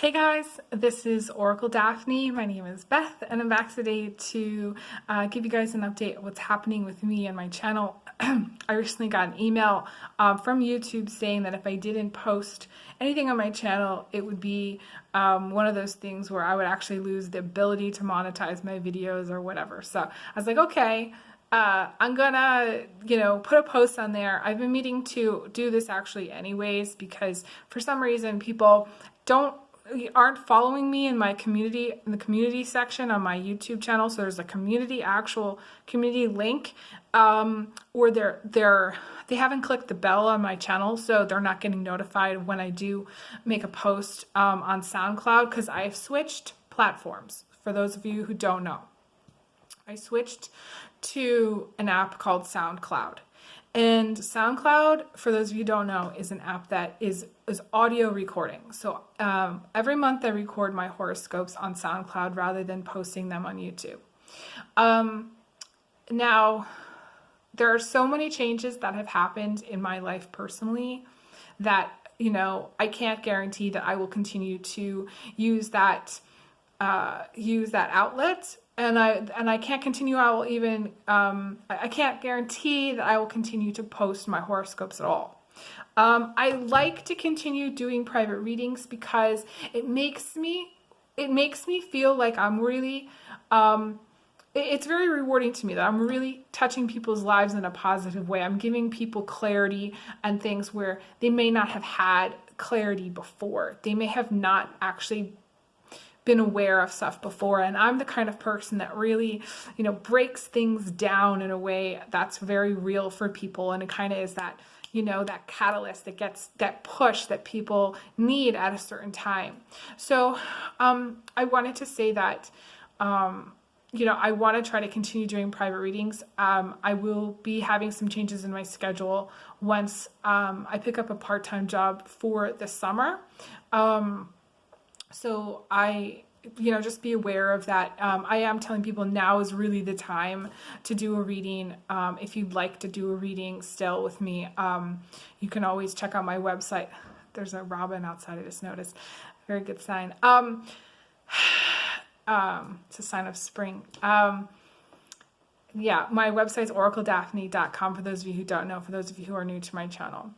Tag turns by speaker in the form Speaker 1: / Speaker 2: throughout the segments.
Speaker 1: Hey guys, this is Oracle Daphne. My name is Beth, and I'm back today to give you guys an update of what's happening with me and my channel. I recently got an email from YouTube saying that if I didn't post anything on my channel, it would be one of those things where I would actually lose the ability to monetize my videos or whatever. So I was like, okay. I'm gonna, put a post on there. I've been meaning to do this actually anyways, because for some reason people aren't following me in my community, in the community section on my YouTube channel. So there's a actual community link, or they haven't clicked the bell on my channel, so they're not getting notified when I do make a post on SoundCloud, because I've switched platforms. For those of you who don't know, I switched to an app called SoundCloud. And SoundCloud, for those of you who don't know, is an app that is audio recording. So every month I record my horoscopes on SoundCloud rather than posting them on YouTube. Now, there are so many changes that have happened in my life personally that, I can't guarantee that I will continue to use that outlet. And I can't continue. I can't guarantee that I will continue to post my horoscopes at all. I like to continue doing private readings because it makes me feel like I'm really, it's very rewarding to me that I'm really touching people's lives in a positive way. I'm giving people clarity and things where they may not have had clarity before. They may have not actually been aware of stuff before, and I'm the kind of person that really, breaks things down in a way that's very real for people, and it kind of is that, that catalyst that gets that push that people need at a certain time. So I wanted to say that I want to try to continue doing private readings. I will be having some changes in my schedule once I pick up a part-time job for the summer. So just be aware of that. I am telling people now is really the time to do a reading. If you'd like to do a reading still with me, you can always check out my website. There's a robin outside, I just noticed. Very good sign. It's a sign of spring. Yeah, my website is oracledaphne.com for those of you who don't know, for those of you who are new to my channel.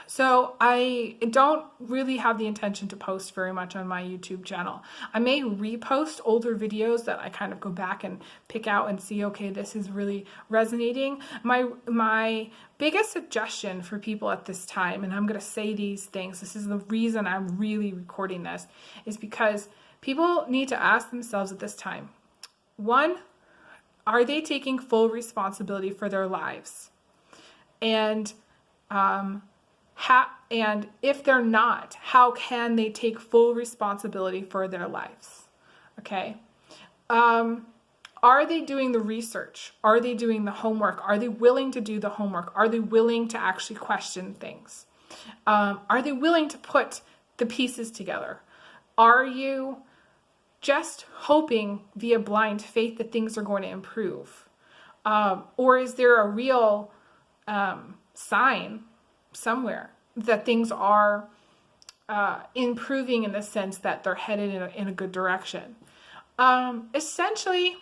Speaker 1: So I don't really have the intention to post very much on my YouTube channel. I may repost older videos that I kind of go back and pick out and see, okay, this is really resonating. My biggest suggestion for people at this time, and I'm going to say these things, this is the reason I'm really recording this, is because people need to ask themselves at this time, one, are they taking full responsibility for their lives? And and if they're not, how can they take full responsibility for their lives? Okay. Are they doing the research? Are they doing the homework? Are they willing to do the homework? Are they willing to actually question things? Are they willing to put the pieces together? Are you just hoping via blind faith that things are going to improve? Or is there a real sign somewhere that things are improving in the sense that they're headed in a good direction? Essentially,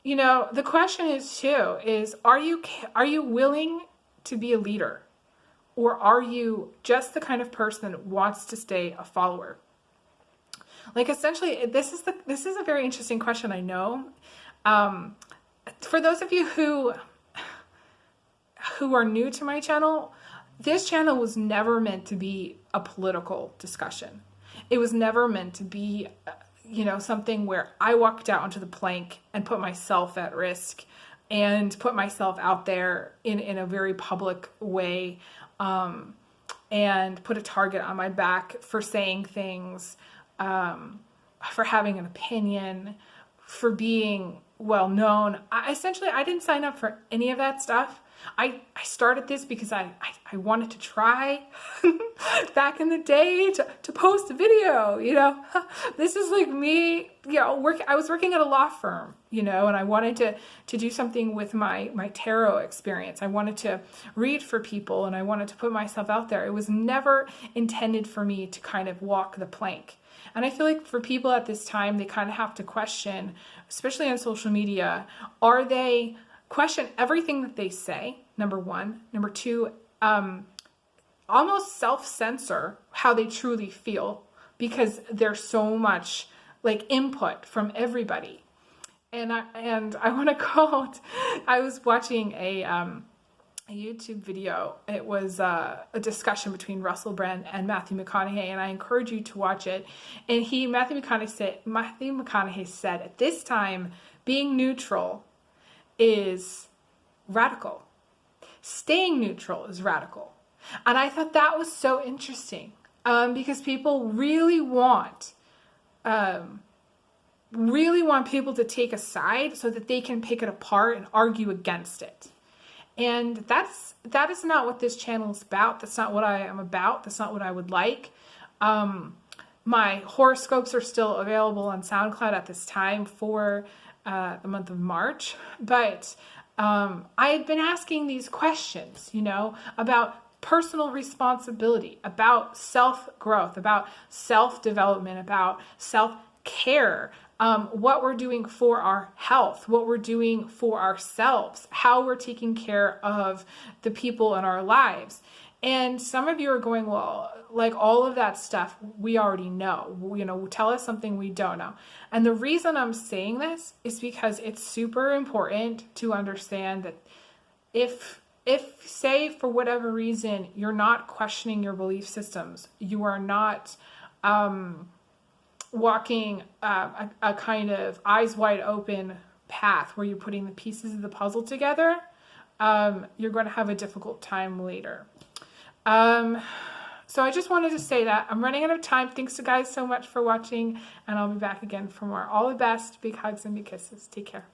Speaker 1: the question is are you willing to be a leader? Or are you just the kind of person that wants to stay a follower? Like, essentially, this is a very interesting question, I know. For those of you who are new to my channel, this channel was never meant to be a political discussion. It was never meant to be, something where I walked out onto the plank and put myself at risk and put myself out there in a very public way, and put a target on my back for saying things, for having an opinion, for being well known. I didn't sign up for any of that stuff. I started this because I wanted to try back in the day to post a video, you know. This is like me, you know, I was working at a law firm, you know, and I wanted to do something with my tarot experience. I wanted to read for people, and I wanted to put myself out there. It was never intended for me to kind of walk the plank. And I feel like for people at this time, they kind of have to question, especially on social media, are they question everything that they say, number one. Number two, almost self-censor how they truly feel, because there's so much like input from everybody. And I want to quote, I was watching a YouTube video. It was a discussion between Russell Brand and Matthew McConaughey, and I encourage you to watch it. And Matthew McConaughey said, at this time, being neutral is radical. Staying neutral is radical. And I thought that was so interesting, because people really want people to take a side so that they can pick it apart and argue against it. And that is not what this channel is about. That's not what I am about. That's not what I would like. My horoscopes are still available on SoundCloud at this time for the month of March. But I had been asking these questions, you know, about personal responsibility, about self-growth, about self-development, about self-care, what we're doing for our health, what we're doing for ourselves, how we're taking care of the people in our lives. And some of you are going, well, like all of that stuff, we already know, you know, tell us something we don't know. And the reason I'm saying this is because it's super important to understand that if say for whatever reason, you're not questioning your belief systems, you are not, walking a kind of eyes wide open path where you're putting the pieces of the puzzle together, you're going to have a difficult time later. So I just wanted to say that. I'm running out of time. Thanks you guys so much for watching, and I'll be back again for more. All the best. Big hugs and big kisses. Take care.